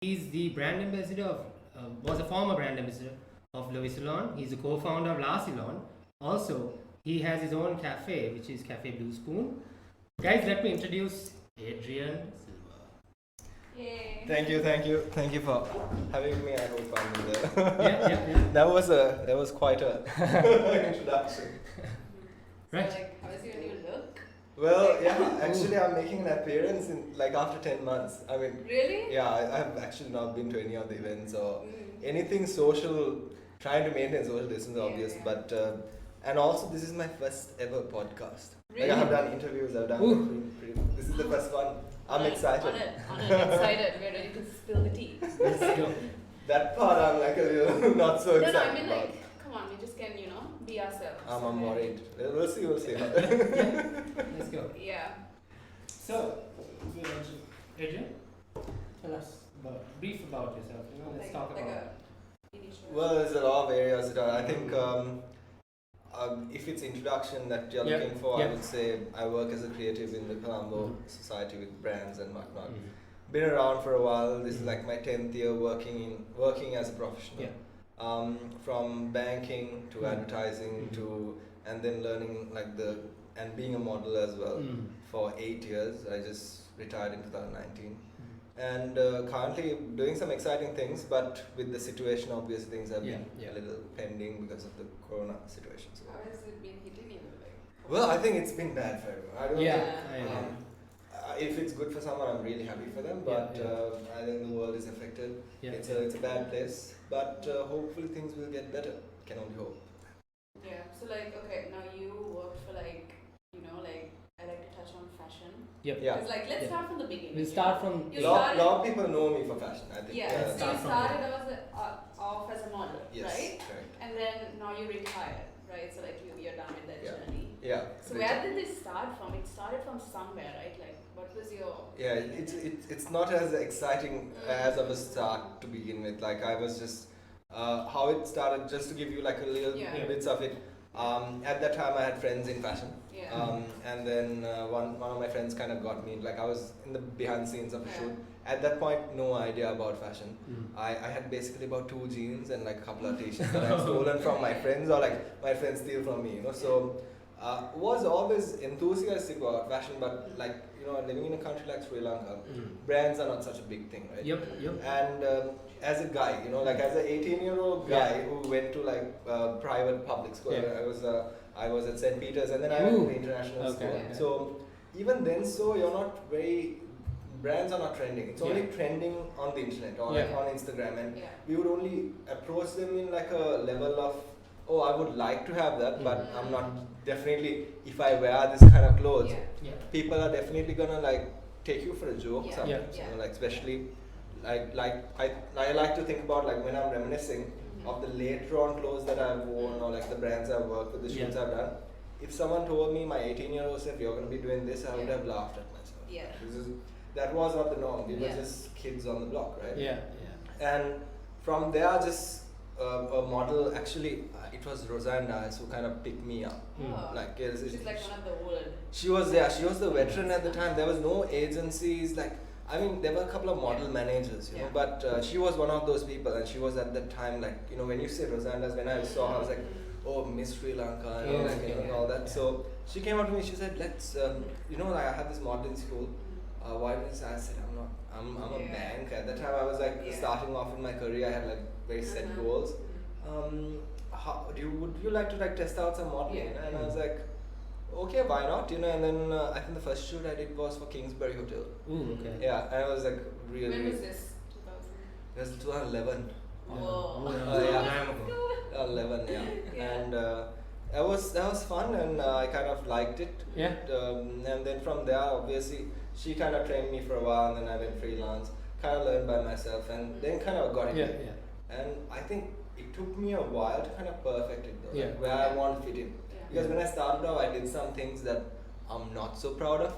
He's the brand ambassador of, was a former brand ambassador of Le Ceylone. He's a co-founder of La Ceylone. Also, he has his own cafe, which is Cafe BlueSpoon. Guys, let me introduce Adrian de Silva. Yay. Thank you for having me. I hope I'm there. Yeah. That was quite a introduction. Right. So, like, how is your new look? Well, yeah, actually I'm making an appearance in like after 10 months. I mean, Really? yeah, I have actually not been to any of the events or anything social, trying to maintain social distance, obvious, Yeah. but and also this is my first ever podcast. Really? Like I have done interviews, I've done this is the first one. I'm excited. Excited. We're ready to spill the tea. Let's go. That part I'm like a little not so excited I mean, about. like, come on, we just can, be ourselves. I'm worried. We'll see. Let's go. Yeah. So, Adrian, tell us brief about yourself. Let's talk about. Well, there's a lot of areas that I think if it's introduction that you're looking for, I would say I work as a creative in the Colombo Society with brands and whatnot. Been around for a while. This is like my 10th year working as a professional. From banking to advertising to and then learning and being a model as well for 8 years. I just retired in 2019. And currently doing some exciting things, but with the situation, obvious things have been a little pending because of the corona situation. So. How has it been hitting you? Well, I think it's been bad for everyone. I don't think, if it's good for someone, I'm really happy for them, but I think the world is affected. It's a bad place, but hopefully things will get better. Can only hope. Yeah, so now you work for I like to touch on fashion. Because let's start from the beginning. We'll start from. A lot of people know me for fashion, I think. Yeah, so you started off as a model, right? Correct. And then now you retired, right? So you're done with that journey. Yeah. So where did this start from? It started from somewhere, right? What was your... Yeah, it's not as exciting as of a start to begin with. Like I was just, how it started, just to give you like a little bits of it. At that time I had friends in fashion. And then one of my friends kind of got me, like I was in the behind the scenes of a shoot. At that point, no idea about fashion. I had basically about 2 jeans and like a couple of t-shirts that I had stolen from my friends or like my friends steal from me, So was always enthusiastic about fashion, but living in a country like Sri Lanka, brands are not such a big thing, right? Yep. And as a guy, as an 18-year-old guy who went to private public school, I was at St. Peter's and then I went to the international school. So even then, you're not brands are not trending. It's only trending on the internet or on Instagram, and we would only approach them in like a level of, oh, I would like to have that, but I'm not definitely, if I wear this kind of clothes, people are definitely gonna take you for a joke sometimes, especially I like to think about when I'm reminiscing of the later on clothes that I've worn or the brands I've worked with, the shoots I've done. If someone told me, my 18-year-old self, you're going to be doing this, I would have laughed at myself. That was not the norm. We were just kids on the block, right? And from there, just a model, actually, it was Rosanna who kind of picked me up. She's one of the old. She was the veteran at the time. There was no agencies, there were a couple of model managers, but she was one of those people, and she was at that time, when you say Rosanna's, when I saw her, I was like, oh, Miss Sri Lanka, and all that. So she came up to me, she said, let's, I had this modeling school. Why did I said, I'm a bank. At that time, I was starting off in my career, I had very set goals. Would you like to test out some modeling? And I was like, okay, why not? And then I think the first shoot I did was for Kingsbury Hotel. Ooh, okay. Yeah, and I was really. When was this? 2000? It was 2011. Whoa. 11, and that was fun, and I kind of liked it. And then from there, obviously, she kind of trained me for a while, and then I went freelance, kind of learned by myself, and then kind of got into it. And I think it took me a while to kind of perfect it, though, where I want to fit in. Because when I started off, I did some things that I'm not so proud of,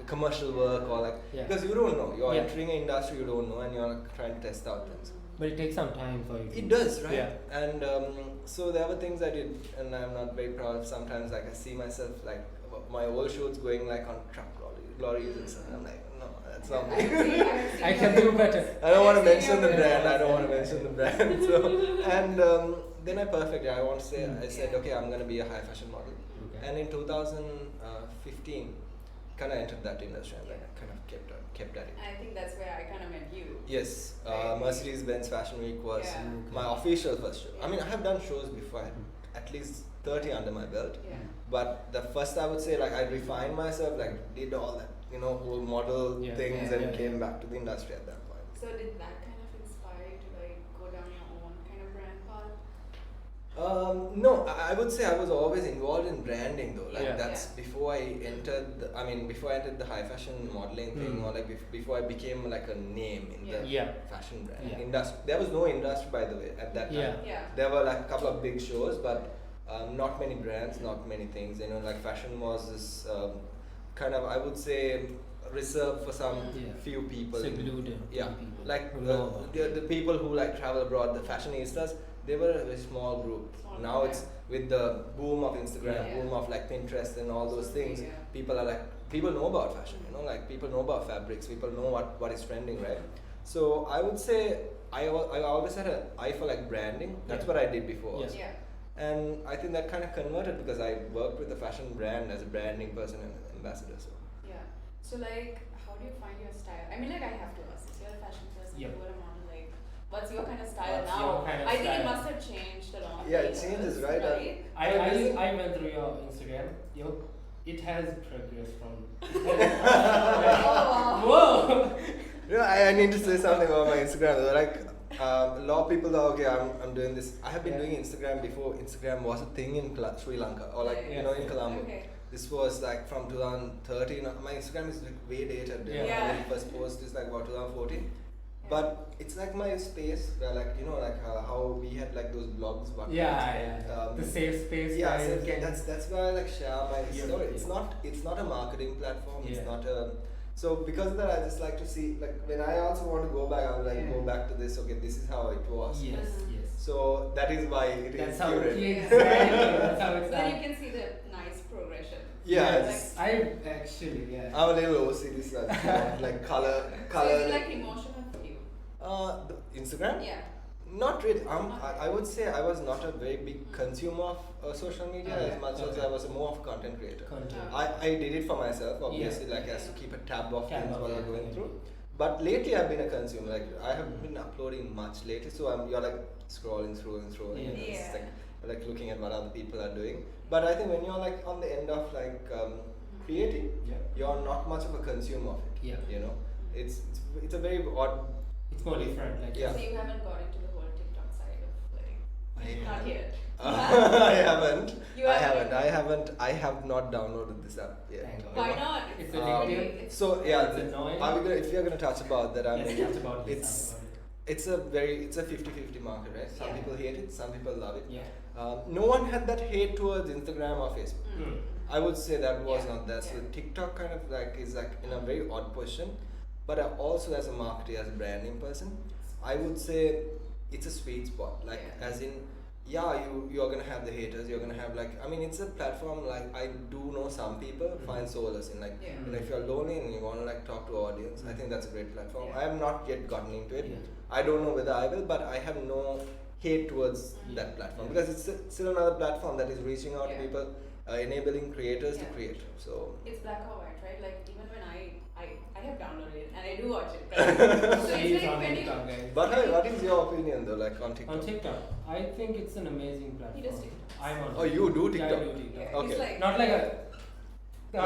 commercial work or because you don't know. You're entering an industry you don't know, and you're trying to test out things. But it takes some time for you. It does, right? Yeah. And so there were things I did, and I'm not very proud of. Sometimes, I see myself my old shoots going on truck lorries and stuff. And I'm like, no, that's not me. I can do better. I don't want to mention the brand. So, and then I perfected. I want to say, I said, okay, I'm going to be a high fashion model. Okay. And in 2015, kind of entered that industry and then I kind of kept at it. I think that's where I kind of met you. Yes, Mercedes-Benz Fashion Week was my official first show. I mean, I have done shows before, I had at least 30 under my belt. Yeah. But the first, I would say, like, I refined myself, like, did all that, whole model things and came back to the industry at that point. So did that kind of inspire you to, like, go down your own kind of brand path? No, I would say I was always involved in branding though. Like that's before I entered. Before I entered the high fashion modeling thing, or like before I became like a name in the fashion brand industry. There was no industry, by the way, at that time. There were like a couple of big shows, but not many brands, not many things. Like fashion was this kind of, I would say, reserved for some few people. Secluded. People. Like the people who like travel abroad, the fashionistas. They were a very small group. Now it's with the boom of Instagram, boom of like Pinterest and all those things. People know about fashion. Like people know about fabrics. People know what is trending, right? So I would say I always had an eye for like branding. That's what I did before. Yes. And I think that kind of converted because I worked with a fashion brand as a branding person and ambassador. So like, how do you find your style? I mean, like I have to ask, you're a fashion person, you're a model. What's your kind of style now? I think it must have changed a lot. Yeah, it changes, right? I went through your Instagram. It has progressed from. Whoa! I need to say something about my Instagram. Like a lot of people are okay. I'm doing this. I have been doing Instagram before Instagram was a thing in Sri Lanka or like in Colombo. Okay. This was like from 2013. My Instagram is like way dated. My first post is like about 2014. But it's like my space where like how we had like those blogs. The safe space. That's where I like share my story. It's not a marketing platform. It's not a. So because of that, I just like to see like when I also want to go back, I'll like go back to this. Okay, this is how it was. Yes. So that is why it is. That's how it is. That's how it's. Then you can see the nice progression. I actually I'm a little OCD, so like color. So is it like emotional? Instagram? Yeah. Not really. I would say I was not a very big consumer of social media as much as I was more of a content creator. I did it for myself, obviously, like as to keep a tab of things while I'm going through. But lately I've been a consumer. Like I haven't been uploading much lately, so you're like scrolling through. It's like looking at what other people are doing. But I think when you're like on the end of like creating, you're not much of a consumer of it. It's a very odd. It's more different. Like So you haven't got into the whole TikTok side of like not yet. I haven't. I have not downloaded this app yet. Why not? It's addictive. So it's annoying. If we are going to touch about that, it's a 50-50 market, right? Some people hate it, some people love it. Yeah. No one had that hate towards Instagram or Facebook. I would say that was not that. So TikTok kind of like is like in a very odd position. But also as a marketer, as a branding person, I would say it's a sweet spot. Like as in, you're gonna have the haters. You're gonna have like, I mean, it's a platform. Like I do know some people find solace in like, if you're lonely and you wanna like talk to audience, I think that's a great platform. I have not yet gotten into it. I don't know whether I will, but I have no hate towards that platform because it's still another platform that is reaching out to people, enabling creators to create. So it's black or white, right? Like even when I have downloaded it and I do watch it. So it's like when TikTok, guys. But what is your opinion though, like on TikTok? On TikTok, I think it's an amazing platform. He does TikTok. I'm on. Oh, you do TikTok? Yeah, I do TikTok. Okay. It's like, Not like a. I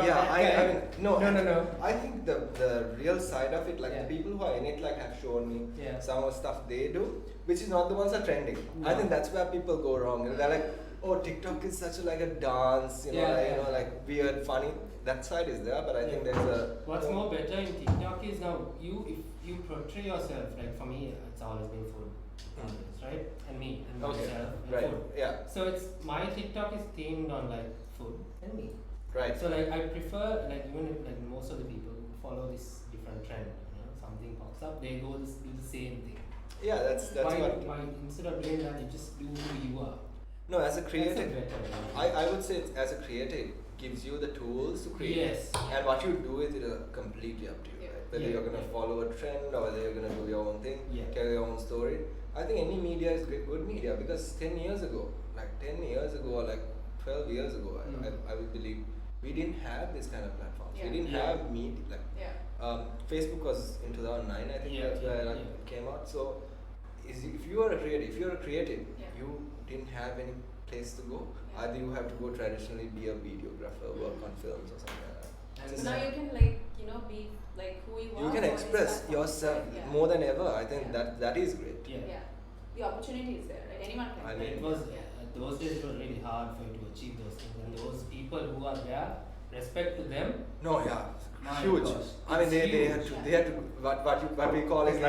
mean, no. No. I think the real side of it, like the people who are in it, like have shown me some of the stuff they do, which is not the ones that are trending. I think that's where people go wrong. They're like, oh, TikTok is such a like a dance, like weird, funny. That side is there, but I think there's a. What's more better in TikTok is now if you portray yourself. Like for me, it's always been food, right? And me and myself and food. Yeah. So it's my TikTok is themed on like food and me. Right. So like I prefer like even if like most of the people follow this different trend, something pops up, they do the same thing. Yeah, that's why instead of doing that, you just do who you are. No, as a creative, I would say as a creative gives you the tools to create. Yes. And what you do with it is completely up to you. Right? whether you're going to follow a trend or whether you're going to do your own thing, carry your own story. I think any media is good media, because 10 years ago or like 12 years ago, I would believe, we didn't have this kind of platforms. We didn't have media. Facebook was in 2009, I think that's where it came out. So if you are a creative, you didn't have any place to go. Either you have to go traditionally, be a videographer, work on films or something like that. So now you can be like who you are. You can express yourself more than ever. I think that is great. The opportunity is there, right? Anyone can. I mean, it was those days it was really hard for you to achieve those things, and those people who are there, respect to them. No, huge. I mean, they had to what we call is the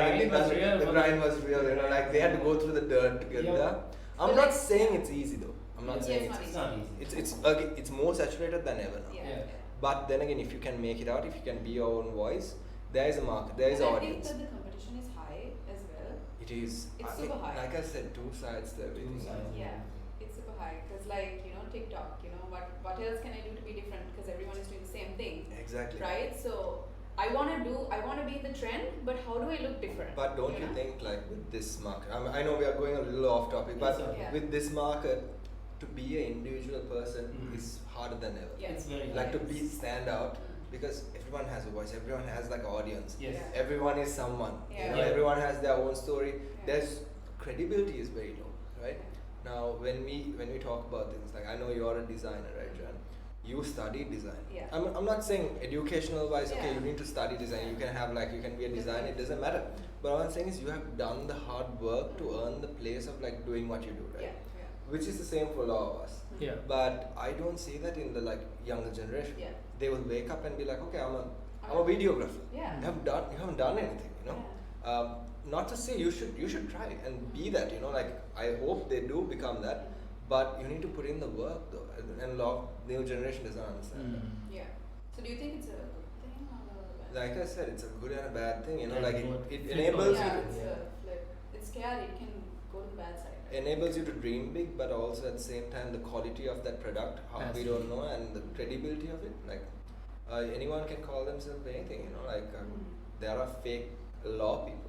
grind was real. You know, like they had to go through the dirt to get there. I'm not saying it's easy though. I'm not saying it's not easy. It's more saturated than ever now. But then again, if you can make it out, if you can be your own voice, there is a market, there is an audience. I think that the competition is high as well. It is. It's super high. Like I said, two sides to everything. It's super high because TikTok, what else can I do to be different, because everyone is doing the same thing. Exactly. Right? So I want to be in the trend, but how do I look different? But don't you think like with this market, I know we are going a little off topic, but with this market, to be an individual person is harder than ever. It's very to be stand out, because everyone has a voice, everyone has like an audience. Everyone is someone. Everyone has their own story. There's credibility is very low, right? Now when we talk about things, like I know you're a designer, right, Jan? You study design. I'm not saying educational wise, okay, you need to study design, you can be a designer, it doesn't matter. But what I'm saying is you have done the hard work to earn the place of like doing what you do, right? Which is the same for a lot of us. But I don't see that in the younger generation. They will wake up and be like, okay, I'm a videographer. You haven't done anything, not to say you should try and be that, I hope they do become that, but you need to put in the work though, and a lot of new generation doesn't understand that. So do you think it's a good thing or a bad thing? Like I said, it's a good and a bad thing, it enables you to it's scary, it can go to the bad side. Enables you to dream big, but also at the same time the quality of that product, we don't know, and the credibility of it. Anyone can call themselves anything, there are fake law people.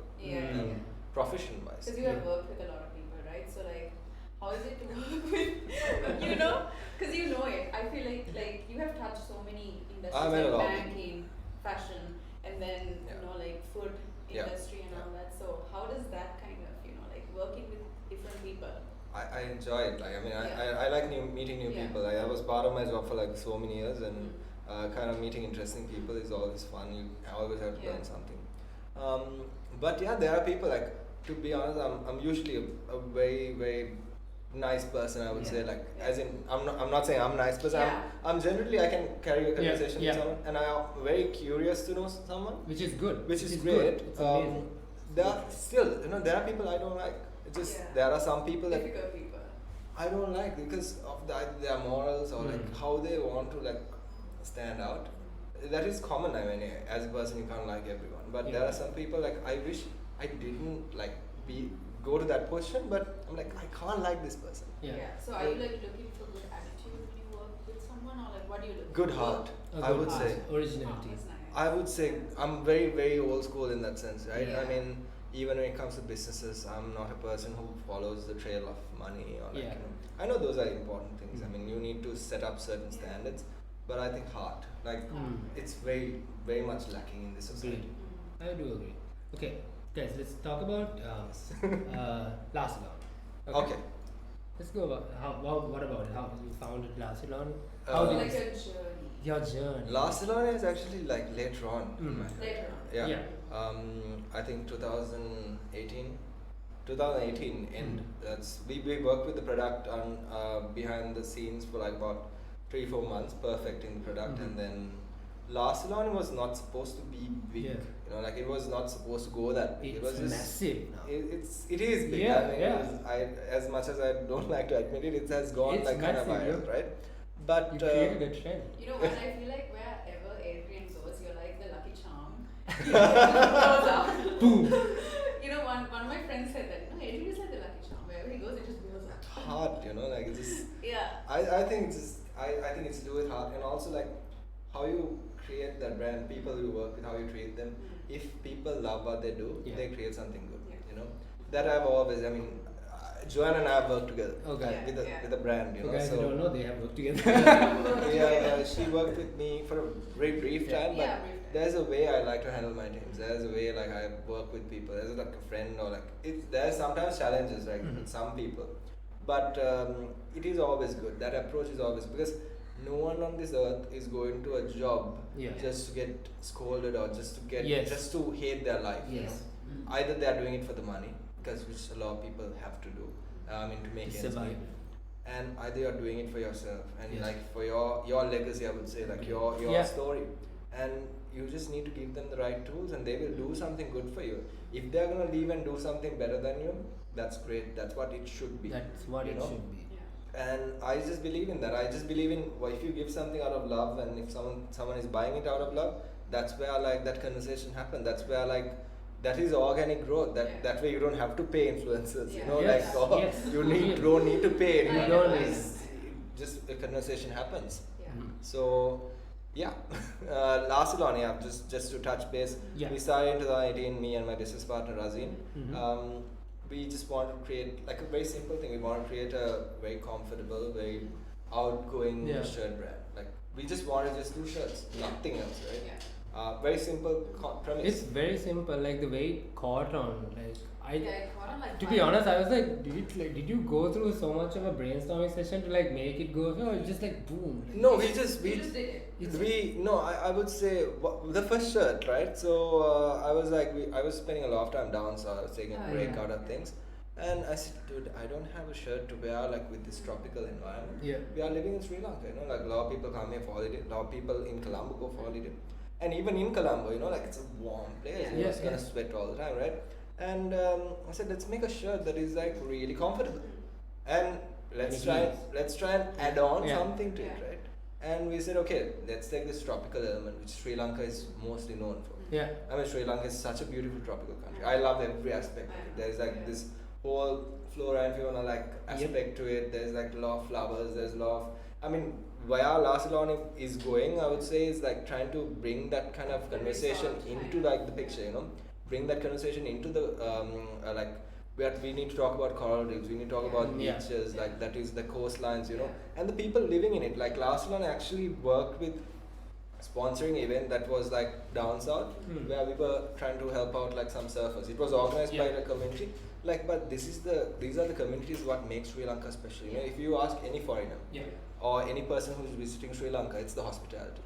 Profession wise. Because you have worked with a lot of people, right? So how is it to work with, because it. I feel like you have touched so many industries, like banking, fashion, and then food industry and all that. So how does that kind of working with different people? I enjoy it. I like meeting new people. I was part of my job for so many years, and kind of meeting interesting people is always fun. You always have to learn something. But there are people to be honest, I'm usually a very, very nice person, I would say, as in I'm not saying I'm a nice person. I'm generally, I can carry a conversation with someone, and I'm very curious to know someone, which is good, which is great. There are still, there are people I don't like. It's just there are some people that people I don't like because of their morals or how they want to stand out. That is common. I mean, as a person, you can't like everyone, but there are some people I wish I didn't go to that position, but I'm I can't like this person. So are you looking for good attitude when you work with someone, or what do you look for? Good heart, I would say. Originality. That's nice. I would say I'm very, very old school in that sense, right? I mean, even when it comes to businesses, I'm not a person who follows the trail of money or I know those are important things. I mean, you need to set up certain standards, but I think heart, it's very, very much lacking in this society. I do agree. Okay, guys, let's talk about last salon. Okay. Let's go about what about it? How you founded last salon? How did your journey? Last salon is actually later on. Later on. I think 2018 and we worked with the product on behind the scenes for about 3-4 months, perfecting the product, and then last salon was not supposed to be big. It was not supposed to go that big. It's massive now. It is big. As much as I don't like to admit it, it has gone kind of viral, right? But you created a trend. You know what? I feel like wherever Adrian goes, you're like the lucky charm. Goes up. Boom. One of my friends said that. Adrian is like the lucky charm. Wherever he goes, it just goes up. Heart, it's just. I think it's to do with heart, and also how you create that brand, people you work with, how you treat them. if people love what they do, they create something good. Yeah. You know, that I've always. I mean, Joanne and I have worked together with a brand. You For know, guys so who don't know, they have worked together. she worked with me for a very brief time, but there's a way I like to handle my teams. There's a way like I work with people. There's like a friend or like there's sometimes challenges with some people, but it is always good. That approach is always because no one on this earth is going to a job just to get scolded or just to get just to hate their life. Yes. Either they are doing it for the money, because which a lot of people have to do, to make ends meet. And either you're doing it for yourself and like for your legacy, I would say, like your story. And you just need to give them the right tools and they will do something good for you. If they're gonna leave and do something better than you, that's great. That's what it should be. That's what it should be. And I just believe in that. I just believe in if you give something out of love and if someone is buying it out of love, that's where like that conversation happens. That's where like that is organic growth. That way you don't have to pay influencers. You know, you don't need to pay. You don't need. Just the conversation happens. So last salon, just to touch base. We started in 2018. Me and my business partner Razin. We just want to create like a very simple thing. We want to create a very comfortable, very outgoing shirt brand. Like we just want to just do shirts, nothing else, right? Very simple premise. It's very simple, like the way it caught on. Like it caught on like to be honest, I was like, did you go through so much of a brainstorming session to like make it go? Or just like boom? Like, no, we just did it. I would say the first shirt, right? So I was like, I was spending a lot of time down, so I was taking a break out of things. And I said, dude, I don't have a shirt to wear like with this tropical environment. We are living in Sri Lanka, you know, like a lot of people come here for holiday, a lot of people in Colombo go for holiday. And even in Colombo, you know, like it's a warm place, you're just gonna sweat all the time, right? And I said, let's make a shirt that is like really comfortable. And let's try and add on something to it, right? And we said, okay, let's take this tropical element, which Sri Lanka is mostly known for. I mean, Sri Lanka is such a beautiful tropical country. I love every aspect of it. There's like this whole flora and fauna like aspect to it. There's like a lot of flowers. There's a lot of, I mean, where La Salon is going, I would say, is like trying to bring that kind of conversation into like the picture, you know, bring that conversation into the like where we need to talk about coral reefs, we need to talk about beaches, like that is the coastlines, you know, and the people living in it. Like La Salon actually worked with sponsoring event that was like down south, where we were trying to help out like some surfers. It was organized by the community. Like, but these are the communities what makes Sri Lanka special. You know, if you ask any foreigner or any person who is visiting Sri Lanka, it's the hospitality.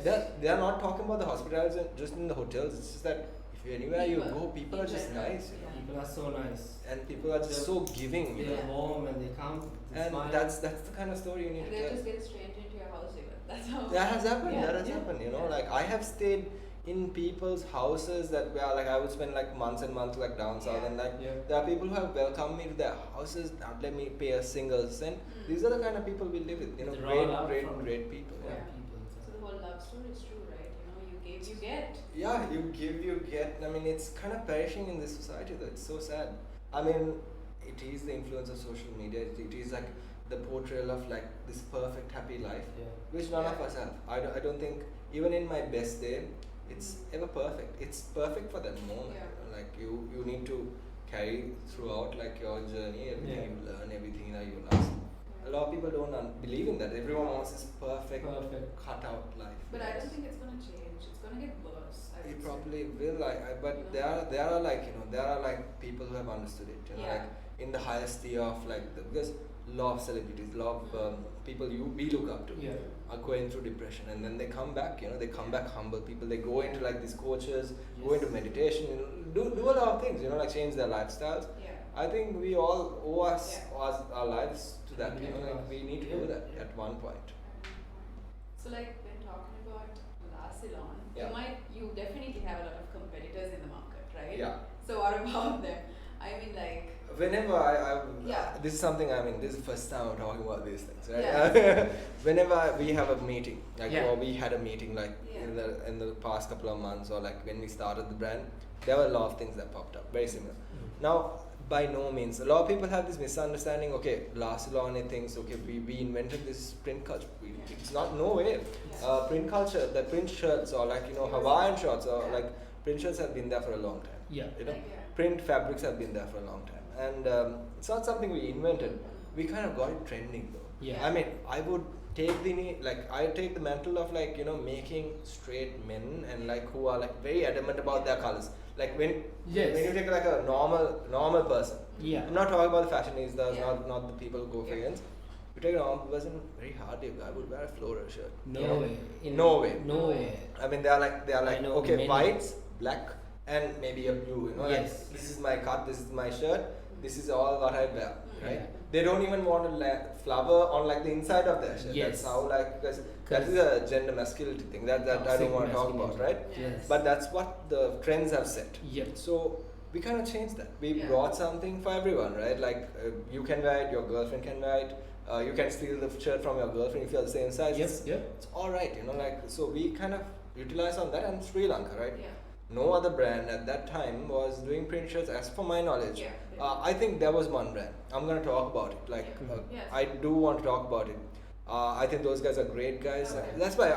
They are not talking about the hospitality just in the hotels. It's just that if anywhere you go, people are just nice. You know? People are so nice. And people are just so giving. They're warm and they come. And smile. That's the kind of story you need to tell. They just get straight into your house even. That's how. That has happened. You know, like I have stayed in people's houses that where like I would spend like months and months like down south and like there are people who have welcomed me to their houses, not let me pay a single cent. These are the kind of people we live with, you know, great people. So the whole love story is true, right? You know, you give, you get. Yeah, you give, you get. I mean, it's kind of perishing in this society though. It's so sad. I mean, it is the influence of social media. It is like the portrayal of like this perfect happy life, which none of us have. I don't think even in my best day it's ever perfect. It's perfect for that moment. Like you need to carry throughout like your journey, everything you learn, everything that you last. A lot of people don't believe in that. Everyone wants this perfect cut out life. But I don't think it's gonna change. It's gonna get worse. It probably will. But there are like, you know, there are like people who have understood it. You know, like in the highest tier of like because lot of celebrities, lot of people we look up to are going through depression, and then they come back. You know, they come back humble people. They go into like these coaches, go into meditation. You know, do a lot of things. You know, like change their lifestyles. I think we all owe our lives to that. You know, like we need to do that at one point. So like when talking about La Salon, you definitely have a lot of competitors in the market, right? So what about them? I mean, like. Whenever this is something, I mean, this is the first time I'm talking about these things, right? Whenever we have a meeting, like or we had a meeting like in the past couple of months, or like when we started the brand, there were a lot of things that popped up, very similar. Now, by no means, a lot of people have this misunderstanding, okay, La Salon thinks, okay, we invented this print culture. It's not, no way. Print culture, the print shirts or like, you know, Hawaiian shirts or like print shirts have been there for a long time. Yeah. You know, Like, yeah. print fabrics have been there for a long time, and it's not something we invented. We kind of got it trending though. Yeah. I mean, I would take the mantle of like, you know, making straight men and like who are like very adamant about their colors. Like when you take like a normal person. Yeah. I'm not talking about the fashionistas, Yeah. not the people who go for against. You take a normal person, very hardly I would wear a floral shirt. No way. No way. No way. I mean, they are like I know okay, many. whites, black, and maybe a blue. You know, Yes. like, this is my cut, this is my shirt, this is all what I wear. Right? Yeah. They don't even want to flower on like the inside of their shirt. Yes. That's how because that is a gender masculinity thing that I don't want to talk about, right? Yes. But that's what the trends have set. Yep. So we kind of changed that. We Yeah. brought something for everyone, right? Like you can wear it, your girlfriend can wear it. You can steal the shirt from your girlfriend if you're the same size. Yes. Yep. It's all right, you know. Like so, we kind of utilize on that, and Sri Lanka, right? Yeah. No other brand at that time was doing print shirts, as per my knowledge. Yeah. I think there was one brand. I'm gonna talk about it. Like Yeah. Yes. I do want to talk about it. I think those guys are great guys. Okay. That's why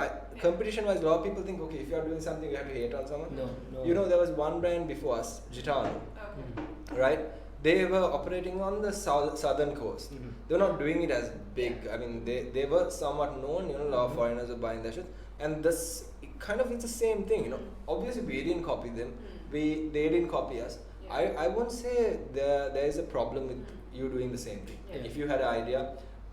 competition-wise, a lot of people think, okay, if you are doing something, you have to hate on someone. No. You know, there was one brand before us, Gitano, Okay. right? They were operating on the southern coast. Mhm. They were not doing it as big. I mean, they were somewhat known. You know, a lot of foreigners were buying their shit, and this it's the same thing. You know, obviously we didn't copy them. They didn't copy us. Yeah. I won't say there is a problem with you doing the same thing. Yeah. If you had an idea,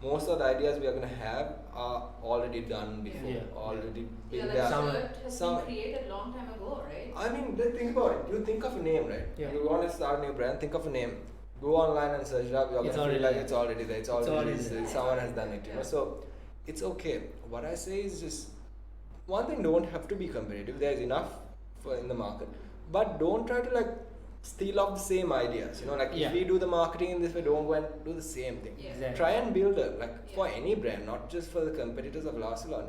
most of the ideas we are gonna have are already done before, Yeah. already Yeah, been like there. shirt has some- been created long time ago, right? I mean, think about it. You think of a name, right? Yeah. You want to start a new brand, think of a name. Go online and search it up. You're It's gonna feel already like there. it's already there. It's already already existed. there. Someone has done it, you know. Yeah. So it's okay. What I say is just one thing: don't have to be competitive. There's enough in the market, but don't try to like steal off the same ideas. You know, like Yeah. if we do the marketing in this way, don't go and do the same thing. Yeah. Exactly. Try and build for Yeah. any brand, not just for the competitors of La Salon.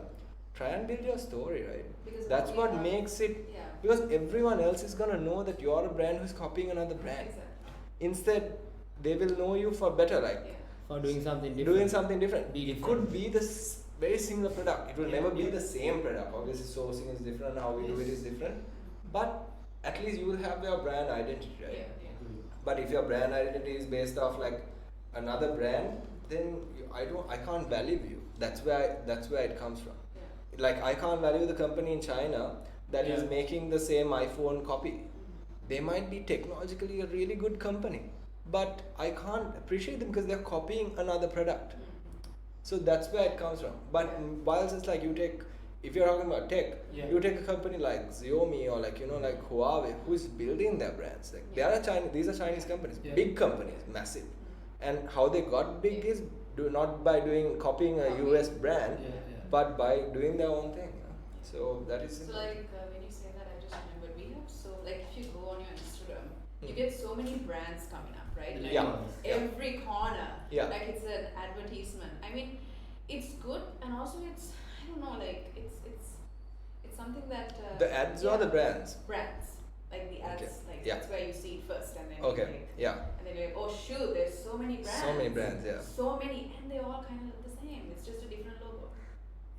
Try and build your story, right? Because That's now we what have- makes it. Yeah. Because everyone else is gonna know that you're a brand who's copying another brand. Exactly. Instead, they will know you for better, like Yeah. For doing something different. doing something different. Be It different. could be the very similar product. It will Yeah. never be the same product. Obviously, sourcing is different. How we do it Yes. is different. But at least you will have your brand identity, right? Yeah. Yeah. But if your brand identity is based off like another brand, then I can't value you. That's where it comes from. Yeah. Like I can't value the company in China that is Yeah. making the same iPhone copy. They might be technologically a really good company, but I can't appreciate them because they're copying another product. So that's where it comes from. But whilst it's like if you're talking about tech, Yeah. you take a company like Xiaomi or like like Huawei, who's building their brands. Like they are these are Chinese companies, Yeah. big companies, massive. And how they got big is not by copying a US brand, Yeah. but by doing their own thing. You know? So that is So simple. like when you say that, I just remembered we have like if you go on your Instagram, you Hmm. get so many brands coming up, right? Like Yeah. Yeah. every corner, Yeah. like it's an advertisement. I mean, it's good and also it's I don't know like it's something that The ads or the brands? brands like the ads Okay. like Yeah. that's where you see it first and then Okay. you like, Yeah. and then you're like, oh shoot, there's so many brands. So many brands, yeah. So many, and they all kind of look the same. It's just a different logo.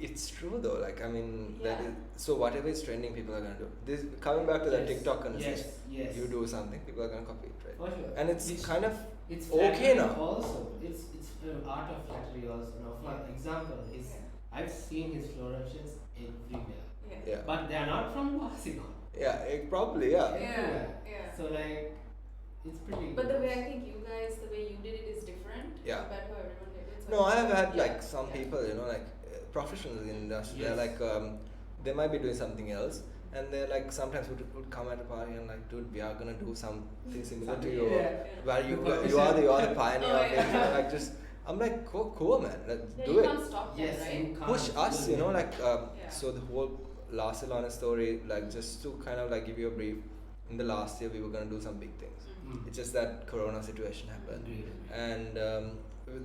It's true though. Like I mean, that Yeah. is, so whatever is trending, people are gonna do. This coming back to that Yes. TikTok conversation. Yes. You do something, people are gonna copy it, right? For sure. And it's kind of It's okay flattery now. Also, it's art of flattery also. Now, for Yeah. example, I've seen his floral shirts everywhere, Yeah. but they are not from Barcelona. Yeah. Probably yeah. Everywhere. yeah. So like, it's pretty. But the good. way I think you guys, the way you did it is different Yeah. compared to how everyone did it. So No, I have had yeah, like some yeah. people, like professionals in the industry. Yes. They're like they might be doing something else, and they're like sometimes would come at a party and like, dude, we are gonna do something similar to Something, you. yeah. Where you are the pioneer Oh, of it. yeah. You know, like just I'm like cool man, let's Yeah, do you it. can't stop them, Yes, right? you can't. Push us, do it. like Yeah. so the whole La Salon story, like just to kind of like give you a brief. In the last year, we were gonna do some big things. Mm. It's just that Corona situation happened, Agreed. and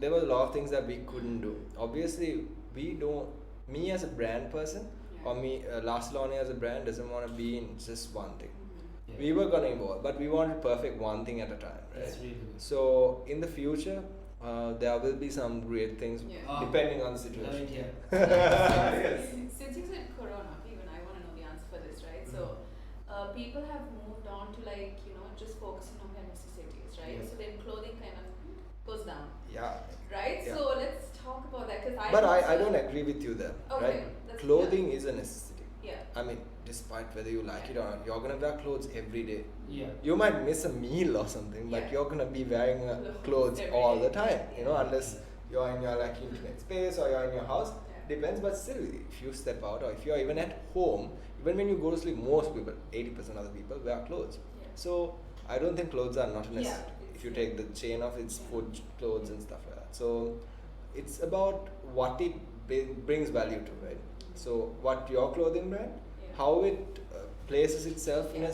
there were a lot of things that we couldn't do. Obviously, we don't. Me as a brand person, Yeah. or me, La Salon as a brand doesn't want to be in just one thing. Mhm. Yeah. We were gonna evolve, but we wanted perfect one thing at a time, right? That's really good. So in the future, there will be some great things Yeah. Oh. depending on the Love situation. it, yeah. Yes. Since you said Corona, even I want to know the answer for this, right? So, people have moved on to like just focusing on their necessities, right? Yes. So then clothing kind of goes down. Yeah. Right. Yeah. So let's talk about that because I don't agree with you there. Okay, Right? Clothing is a necessity. Yeah. I mean, despite whether you like it or not, you're gonna wear clothes every day. Yeah. You might miss a meal or something, but Yeah. you're gonna be wearing clothes Every all day. the time. Yeah. Unless you're in your like intimate space or you're in your house. Yeah. Depends, but still, if you step out or if you're even at home, even when you go to sleep, most people, 80% of the people wear clothes. Yeah. So I don't think clothes are not a necessity. Yeah, If you take the chain of its food, clothes and stuff like that. So it's about what it brings value to, right? So what your clothing brand, how it places itself in a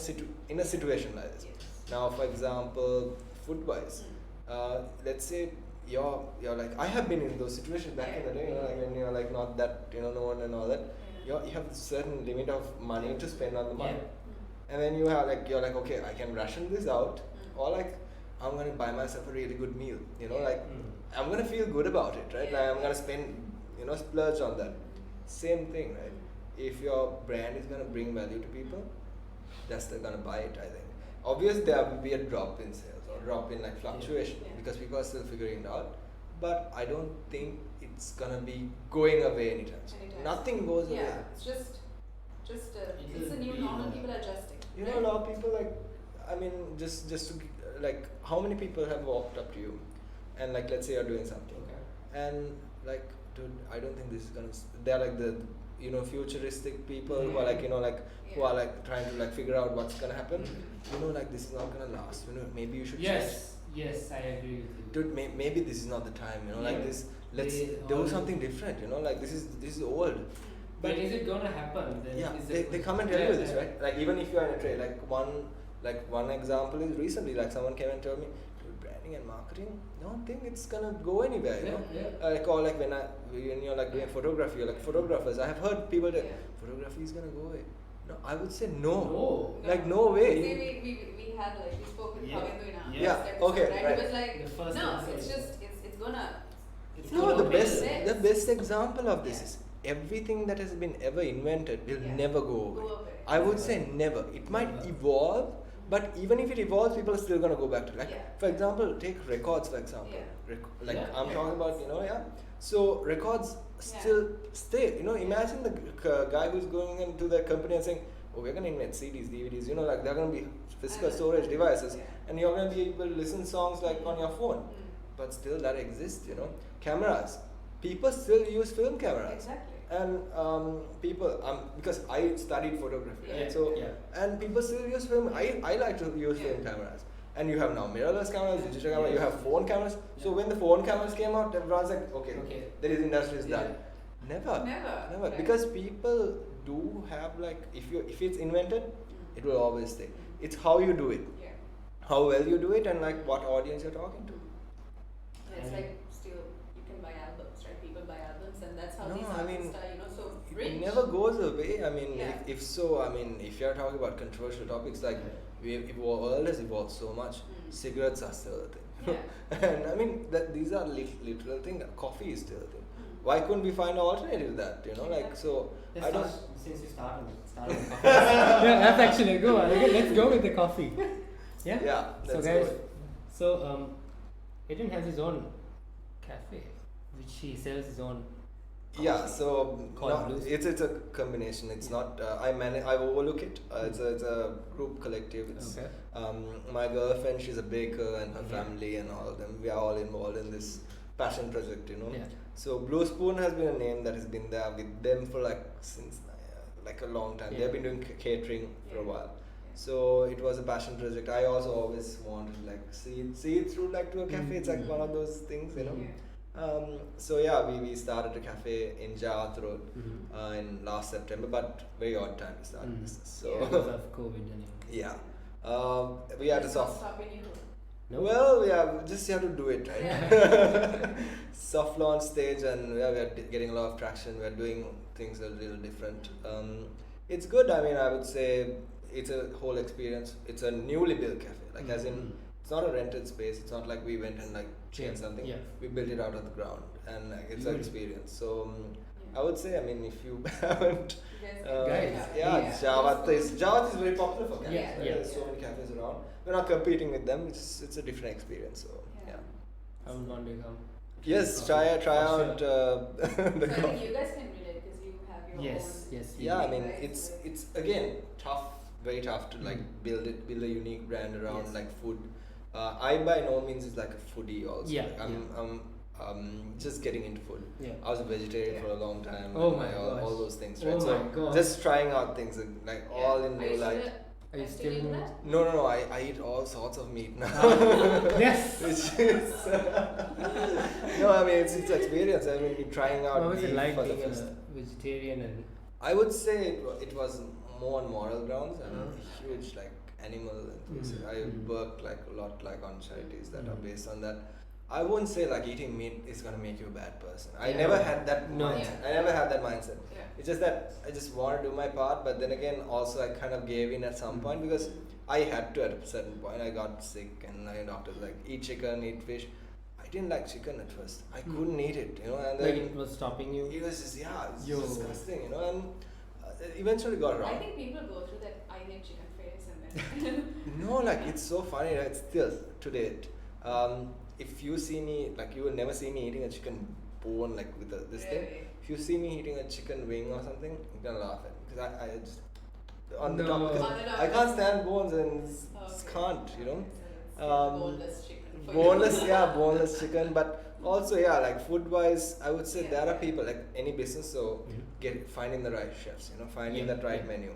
situation like this. Yes. Now, for example, food-wise, let's say you're like, I have been in those situations back in the day, like when you're like not that known and all that. You have a certain limit of money to spend on the month, and then you're like, okay, I can ration this out, or like I'm gonna buy myself a really good meal. I'm gonna feel good about it, right? Like I'm gonna spend, splurge on that. Same thing, right? If your brand is gonna bring value to people, they're gonna buy it. I think. Obviously, there will be a drop in sales or drop in like fluctuation because people are still figuring it out. But I don't think it's gonna be going away anytime soon. Nothing goes away. Yeah, it's just it's a new normal. People are adjusting. A lot of people just to like, how many people have walked up to you, and like, let's say you're doing something, and like, dude, I don't think this is gonna. They're like the futuristic people who are like who are like trying to like figure out what's gonna happen. Like this is not gonna last. Maybe you should. Yes, I agree with you. Dude, maybe this is not the time. Like this. Let's do something different. Like this is old. But is it gonna happen? Then they come and tell you this, right? Like even if you're in a trade, one example is recently, like someone came and told me, branding and marketing, don't think it's gonna go anywhere, or like when you're like doing photography, you're like photographers. I have heard people that photography is gonna go away. No, I would say no. Like no way. See, we had like we spoke with Kavindu in our Yeah. first episode, Okay. right? He was like, The first no, episode. it's just it's gonna. No, gonna the best example of this is everything that has been ever invented will never go away. I would say never. It might evolve, but even if it evolves, people are still gonna go back to for example, take records for example. I'm talking about So records still stay. Imagine the guy who's going into the company and saying, "Oh, we're gonna invent CDs, DVDs. Like they're gonna be physical storage devices, and you're gonna be able to listen to songs like on your phone." But still, that exists. Cameras. People still use film cameras. Exactly. And people, because I studied photography, right? So and people still use film. I like to use film cameras. And you have now mirrorless cameras, digital cameras. You have phone cameras. So when the phone cameras came out, everyone's like, okay, this industry is done. Never. Right. Because people do have like, if it's invented, it will always stay. It's how you do it, how well you do it, and like what audience you're talking to. It's like still you can buy albums, right? People buy albums, and that's how these I mean, artists are, so it rich. never goes away. I mean, if so, I mean, if you're talking about controversial topics, like the world has evolved so much. Cigarettes are still a thing, and I mean these are literal thing. Coffee is still a thing. Why couldn't we find an alternative to that? Like so. I don't. Since you started with coffee. That's actually a good one. Okay, let's go with the coffee. Yeah. Yeah. So guys, Adrian has his own cafe, which he sells his own. Yeah, so BlueSpoon. it's a combination. It's not I overlook it. It's a group collective. It's my girlfriend. She's a baker, and her family and all of them. We are all involved in this passion project. So BlueSpoon has been a name that has been there with them for since a long time. They've been doing catering for a while. So it was a passion project. I also always wanted see it through to a cafe. It's like one of those things, So we started a cafe in Jawat Road in last September, but very odd time to start business. So because of COVID anyway. We had to stopping you. No? Well, just have to do it, right? Soft launch stage, and we are getting a lot of traction. We are doing things a little different. It's good. I mean, I would say it's a whole experience. It's a newly built cafe, as in. It's not a rented space. It's not like we went and changed something. We built it out of the ground, and it's an experience. So I would say, I mean, if you haven't, Guys, Java is very popular for cafes. Yeah, Right? yeah. There's so many cafes around. We're not competing with them. It's a different experience. So yeah. I would want to come. Yes, try out the So I think coffee. you guys can relate because you have your Yes, own. yes. Yeah, I mean, Right, it's right. it's again tough, very tough to like build a unique brand around Yes. like food. I by no means is like a foodie also. Yeah, Like, I'm just getting into food. Yeah. I was a vegetarian for a long time. Oh and my all gosh. those things, Oh right? So my gosh. just trying out things like all in Are you new light. still- Are you are still doing in that? No. I eat all sorts of meat now. Yes. Which is no, I mean it's experience. I mean trying out What was beef it like for the being first. a vegetarian and I would say it was more on moral grounds. I'm Mhm. a huge like animal enthusiast. Mhm. I Mhm. work like a lot like on charities that are Mhm. based on that. I wouldn't say like eating meat is gonna make you a bad person. I Yeah. never had that No. mindset. I never had that mindset. Yeah. It's just that I just want to do my part, but then again, also I kind of gave in at some point because I had to at a certain point. I got sick, and my doctor was like, eat chicken, eat fish. I didn't like chicken at first. I couldn't eat it, you know. And like then it was stopping you. it was just it's Yo. disgusting, you know. And eventually got I around. think people go through that I hate chicken phase and then. No, like it's so funny, right? Still to date. If you see me, like you will never see me eating a chicken bone like with this thing. Really? If you see me eating a chicken wing or something, you're gonna laugh at me because I just on the No. top because On the top. I can't stand bones and Okay. can't, you know. Okay, so it's Um, boneless chicken. for you. Boneless, yeah, boneless chicken. But also, yeah, like food wise, I would say Yeah. there are people like any business, so Mhm. finding the right chefs, you know, finding Yeah, that right yeah. menu.